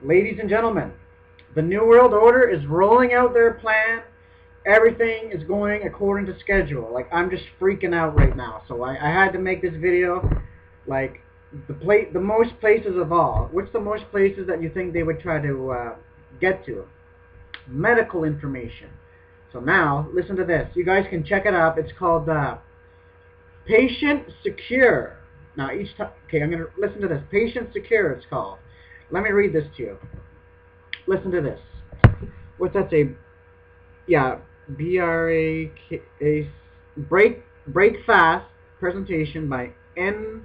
Ladies and gentlemen, the New World Order is rolling out their plan. Everything is going according to schedule. Like, I'm just freaking out right now. So I had to make this video. Like, the most places of all. What's the most places that you think they would try to get to? Medical information. So now, listen to this. You guys can check it up. It's called Patient Secure. Now, each time, okay, I'm going to listen to this. Patient Secure, it's called. Let me read this to you. Listen to this. What's that say? Yeah, B-R-A-K-A, Break Fast presentation by NYU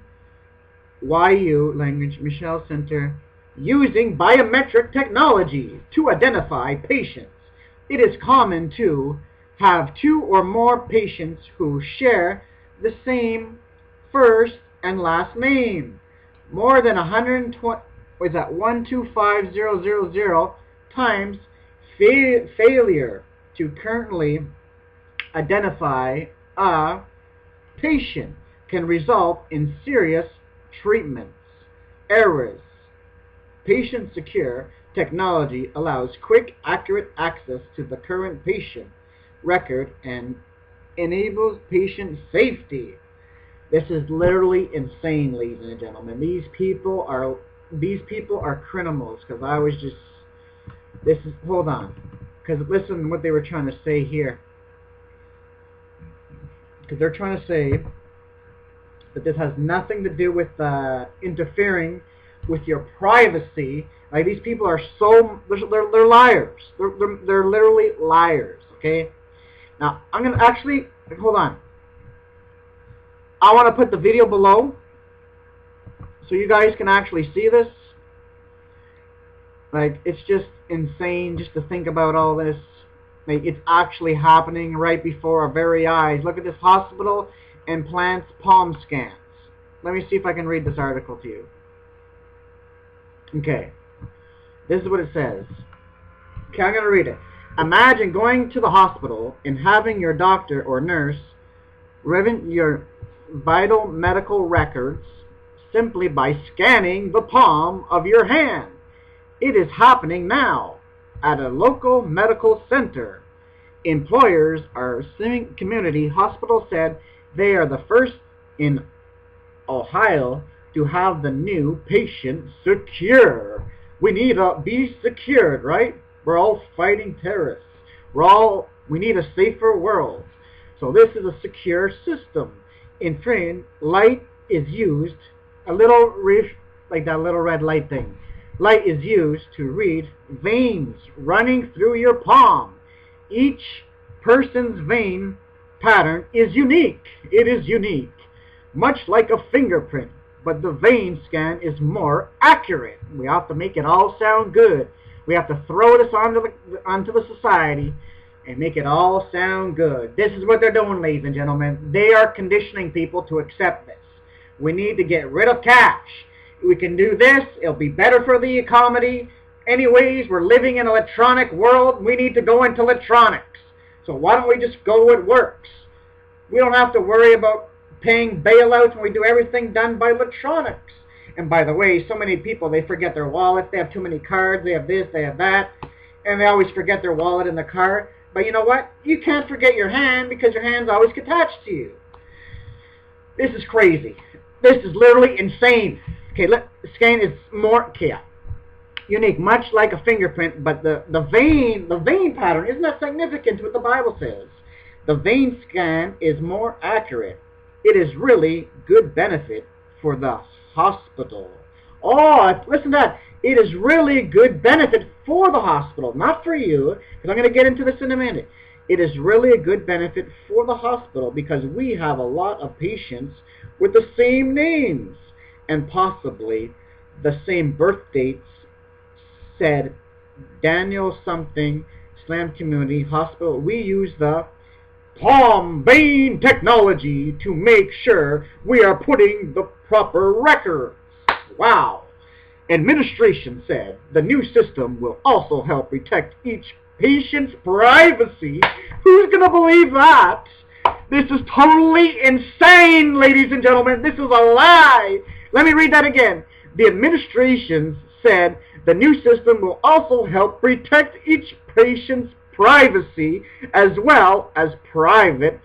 Language Michelle Center using biometric technology to identify patients. It is common to have two or more patients who share the same first and last name. More than 120, what is that, 125000 times failure to currently identify a patient can result in serious treatments. Errors. Patient Secure technology allows quick, accurate access to the current patient record and enables patient safety. This is literally insane, ladies and gentlemen. These people are criminals. Because I was just, hold on. Because listen what they were trying to say here. Because they're trying to say that this has nothing to do with interfering with your privacy. Like, these people are they're liars. They're literally liars. Okay. Now I'm gonna actually hold on. I want to put the video below so you guys can actually see this. Like, it's just insane just to think about all this. Like, it's actually happening right before our very eyes. Look at this. Hospital implants palm scans. Let me see if I can read this article to you. Okay. This is what it says. Okay, I'm going to read it. Imagine going to the hospital and having your doctor or nurse review your vital medical records simply by scanning the palm of your hand. It is happening now at a local medical center. Employers are suing community hospital said they are the first in Ohio to have the new Patient Secure. We need to be secured, right? We're all fighting terrorists. We need a safer world. So this is a secure system. In train, light is used, like that little red light thing. Light is used to read veins running through your palm. Each person's vein pattern is unique. It is unique. Much like a fingerprint, but the vein scan is more accurate. We have to make it all sound good. We have to throw this onto the society and make it all sound good. This is what they're doing, ladies and gentlemen. They are conditioning people to accept this. We need to get rid of cash. We can do this. It'll be better for the economy. Anyways, we're living in an electronic world. We need to go into electronics. So why don't we just go where it works? We don't have to worry about paying bailouts when we do everything done by electronics. And by the way, so many people, they forget their wallets. They have too many cards. They have this, they have that. And they always forget their wallet in the car. But you know what? You can't forget your hand because your hand's always attached to you. This is crazy. This is literally insane. Okay, scan is more unique, much like a fingerprint, but the vein pattern isn't that significant to what the Bible says. The vein scan is more accurate. It is really good benefit for the hospital. Oh, listen to that. It is really good benefit for the hospital, not for you, because I'm going to get into this in a minute. It is really a good benefit for the hospital because we have a lot of patients with the same names and possibly the same birth dates, said Daniel something, Slam Community Hospital. We use the palm vein technology to make sure we are putting the proper records. Wow. Administration said the new system will also help protect each patient's privacy. Who's going to believe that? This is totally insane, ladies and gentlemen. This is a lie. Let me read that again. The administration said, the new system will also help protect each patient's privacy as well as private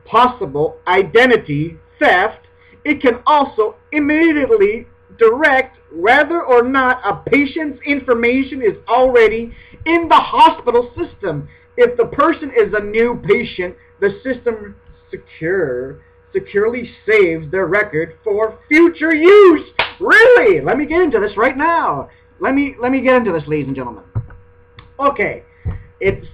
possible identity theft. It can also immediately direct whether or not a patient's information is already in the hospital system. If the person is a new patient, the system securely saves their record for future use. Really? Let me get into this right now. Let me get into this, ladies and gentlemen. Okay. It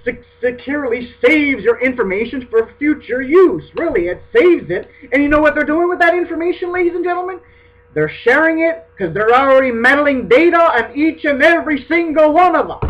securely saves your information for future use. Really, it saves it. And you know what they're doing with that information, ladies and gentlemen? They're sharing it because they're already meddling data on each and every single one of us.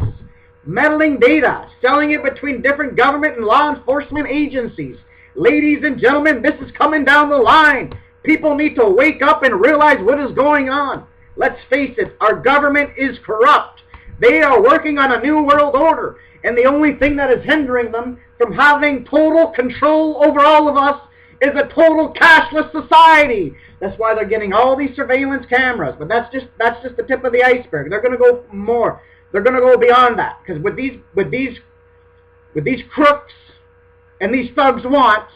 Meddling data, selling it between different government and law enforcement agencies. Ladies and gentlemen, this is coming down the line. People need to wake up and realize what is going on. Let's face it, our government is corrupt. They are working on a new world order. And the only thing that is hindering them from having total control over all of us is a total cashless society. That's why they're getting all these surveillance cameras. But that's just the tip of the iceberg. They're going to go more. They're going to go beyond that. Because with these crooks and these thugs want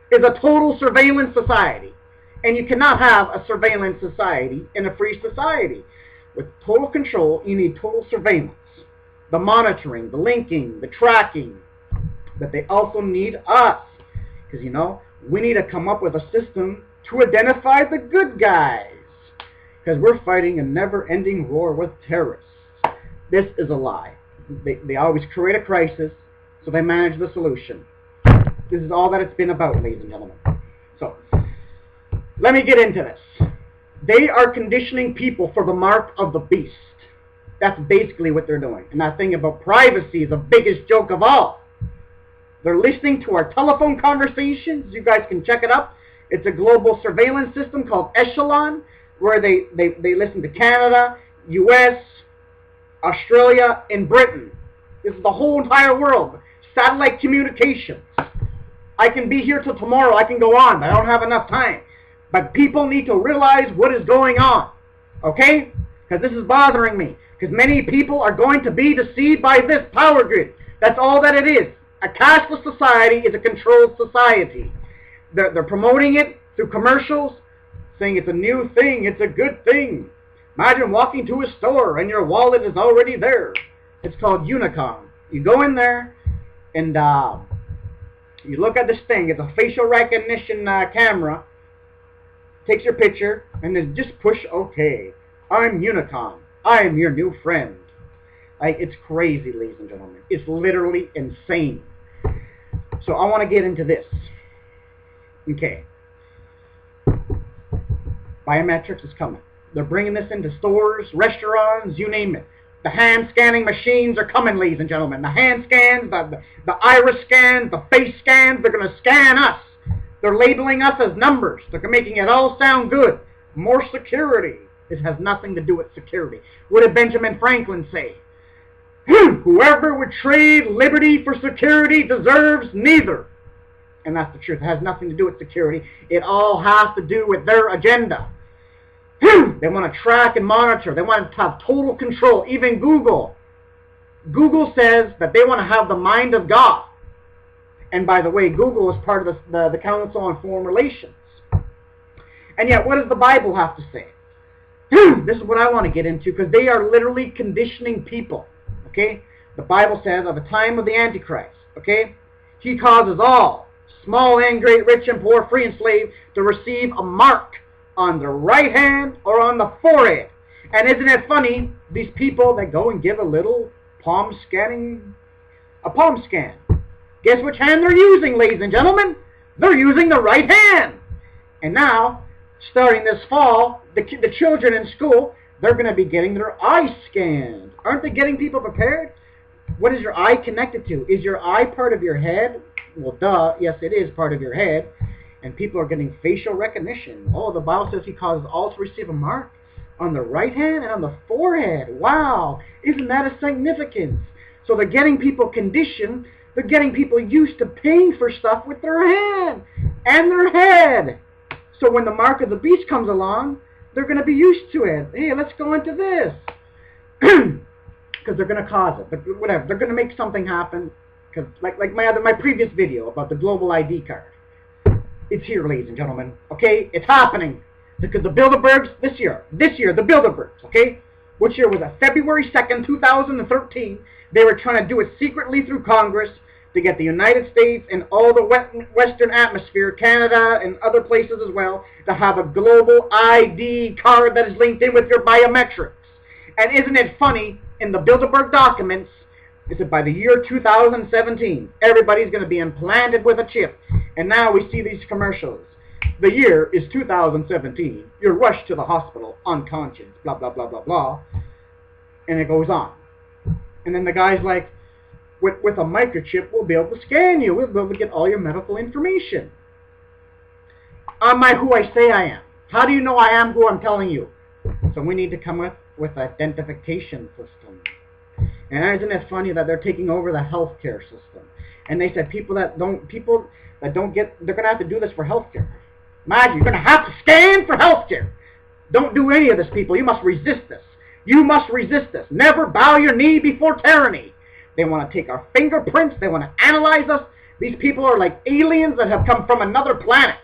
is a total surveillance society. And you cannot have a surveillance society in a free society. With total control, you need total surveillance. The monitoring, the linking, the tracking. But they also need us. Because, you know, we need to come up with a system to identify the good guys. Because we're fighting a never-ending war with terrorists. This is a lie. They always create a crisis, so they manage the solution. This is all that it's been about, ladies and gentlemen. So, let me get into this. They are conditioning people for the mark of the beast. That's basically what they're doing. And that thing about privacy is the biggest joke of all. They're listening to our telephone conversations. You guys can check it up. It's a global surveillance system called Echelon, where they listen to Canada, US, Australia, and Britain. This is the whole entire world. Satellite communications. I can be here till tomorrow. I can go on, but I don't have enough time. But people need to realize what is going on. Okay? Because this is bothering me. Because many people are going to be deceived by this power grid. That's all that it is. A cashless society is a controlled society. They're promoting it through commercials, saying it's a new thing, it's a good thing. Imagine walking to a store and your wallet is already there. It's called Unicom. You go in there and you look at this thing. It's a facial recognition camera. Takes your picture and then just push OK. I'm Unicom. I am your new friend. Like, it's crazy, ladies and gentlemen. It's literally insane. So I want to get into this. Okay. Biometrics is coming. They're bringing this into stores, restaurants, you name it. The hand scanning machines are coming, ladies and gentlemen. The hand scans, the iris scans, the face scans, they're going to scan us. They're labeling us as numbers. They're making it all sound good. More security. This has nothing to do with security. What did Benjamin Franklin say? Whoever would trade liberty for security deserves neither. And that's the truth. It has nothing to do with security. It all has to do with their agenda. They want to track and monitor. They want to have total control. Even Google. Google says that they want to have the mind of God. And by the way, Google is part of the Council on Foreign Relations. And yet, what does the Bible have to say? This is what I want to get into, because they are literally conditioning people. Okay? The Bible says of the time of the Antichrist. Okay? He causes all, small and great, rich and poor, free and slave, to receive a mark on the right hand or on the forehead. And isn't it funny, these people that go and give a little palm scan. Guess which hand they're using, ladies and gentlemen? They're using the right hand. And now, starting this fall, the children in school, they're going to be getting their eyes scanned. Aren't they getting people prepared? What is your eye connected to? Is your eye part of your head? Well, duh, yes, it is part of your head. And people are getting facial recognition. Oh, the Bible says he causes all to receive a mark on the right hand and on the forehead. Wow, isn't that a significance? So they're getting people conditioned. They're getting people used to paying for stuff with their hand and their head. So when the mark of the beast comes along, they're going to be used to it. Hey, let's go into this. because they're going to cause it. Whatever, they're going to make something happen. Because like my previous video about the global ID card, it's here, ladies and gentlemen. Okay, it's happening because the Bilderbergs this year, the Bilderbergs, okay, which year was it? February 2nd, 2013. They were trying to do it secretly through Congress to get the United States and all the Western atmosphere, Canada and other places as well, to have a global ID card that is linked in with your biometrics. And isn't it funny, in the Bilderberg documents, it said by the year 2017, everybody's going to be implanted with a chip. And now we see these commercials. The year is 2017. You're rushed to the hospital, unconscious, blah, blah, blah, blah, blah. And it goes on. And then the guy's like, with a microchip, we'll be able to scan you. We'll be able to get all your medical information. Am I who I say I am? How do you know I am who I'm telling you? So we need to come up with identification system. And isn't it funny that they're taking over the healthcare system? And they said people that don't get, they're going to have to do this for healthcare. Imagine, you're going to have to scan for healthcare. Don't do any of this, people. You must resist this. You must resist this. Never bow your knee before tyranny. They want to take our fingerprints. They want to analyze us. These people are like aliens that have come from another planet.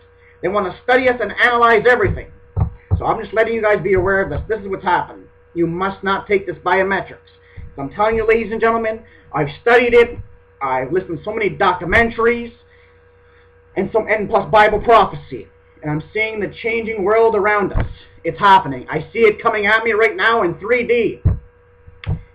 They want to study us and analyze everything. So I'm just letting you guys be aware of this. This is what's happened. You must not take this biometrics. So I'm telling you, ladies and gentlemen, I've studied it. I've listened to so many documentaries and plus Bible prophecy. And I'm seeing the changing world around us. It's happening. I see it coming at me right now in 3D.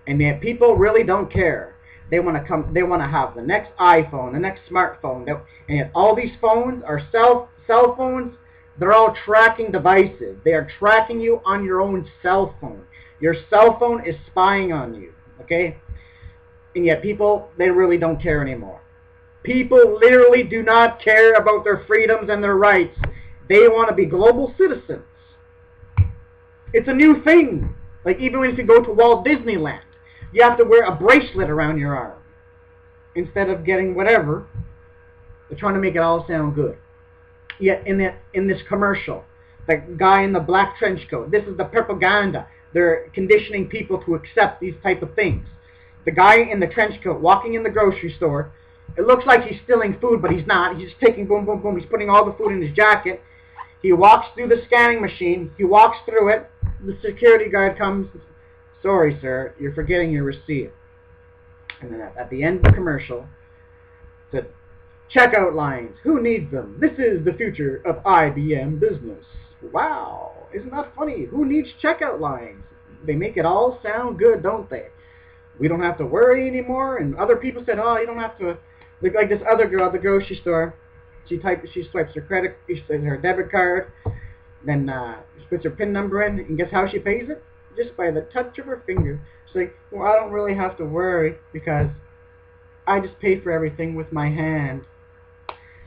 And yet people really don't care. They want to have the next iPhone, the next smartphone. And yet all these phones are cell phones. They're all tracking devices. They are tracking you on your own cell phone. Your cell phone is spying on you. Okay? And yet people, they really don't care anymore. People literally do not care about their freedoms and their rights. They want to be global citizens. It's a new thing. Like even when you go to Walt Disneyland, you have to wear a bracelet around your arm instead of getting whatever. They're trying to make it all sound good. Yet in this commercial, the guy in the black trench coat, this is the propaganda. They're conditioning people to accept these type of things. The guy in the trench coat walking in the grocery store, it looks like he's stealing food, but he's not. He's just taking boom, boom, boom. He's putting all the food in his jacket. He walks through the scanning machine. He walks through it. The security guard comes. Sorry, sir, you're forgetting your receipt. And then at the end of the commercial, it said, checkout lines. Who needs them? This is the future of IBM business. Wow, isn't that funny? Who needs checkout lines? They make it all sound good, don't they? We don't have to worry anymore. And other people said, oh, you don't have to. Like this other girl at the grocery store. She swipes her debit card, then she puts her PIN number in, and guess how she pays it? Just by the touch of her finger. She's like, well, I don't really have to worry because I just pay for everything with my hand.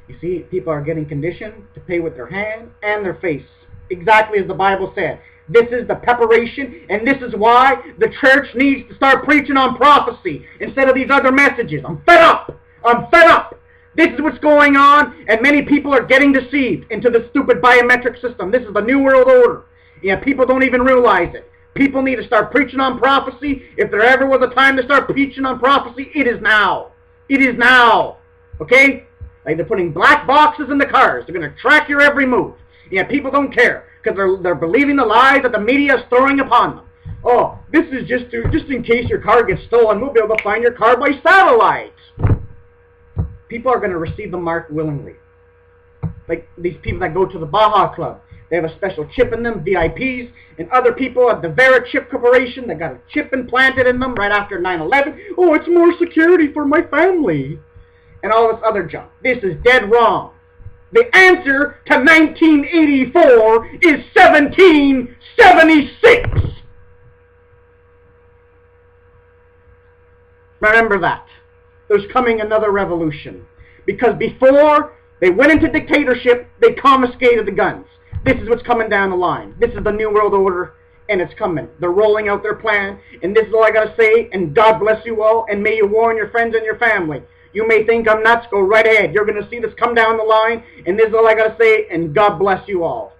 You see, people are getting conditioned to pay with their hand and their face, exactly as the Bible said. This is the preparation, and this is why the church needs to start preaching on prophecy instead of these other messages. I'm fed up. I'm fed up. This is what's going on, and many people are getting deceived into the stupid biometric system. This is the New World Order. Yeah, people don't even realize it. People need to start preaching on prophecy. If there ever was a time to start preaching on prophecy, it is now. It is now. Okay? Like they're putting black boxes in the cars. They're going to track your every move. Yeah, people don't care because they're believing the lies that the media is throwing upon them. Oh, this is just in case your car gets stolen. We'll be able to find your car by satellite. People are going to receive the mark willingly. Like these people that go to the Baja Club. They have a special chip in them, VIPs, and other people at the Vera Chip Corporation that got a chip implanted in them right after 9/11. Oh, it's more security for my family. And all this other junk. This is dead wrong. The answer to 1984 is 1776. Remember that. There's coming another revolution. Because before they went into dictatorship, they confiscated the guns. This is what's coming down the line. This is the New World Order, and it's coming. They're rolling out their plan, and this is all I got to say, and God bless you all, and may you warn your friends and your family. You may think I'm nuts, go right ahead. You're going to see this come down the line, and this is all I got to say, and God bless you all.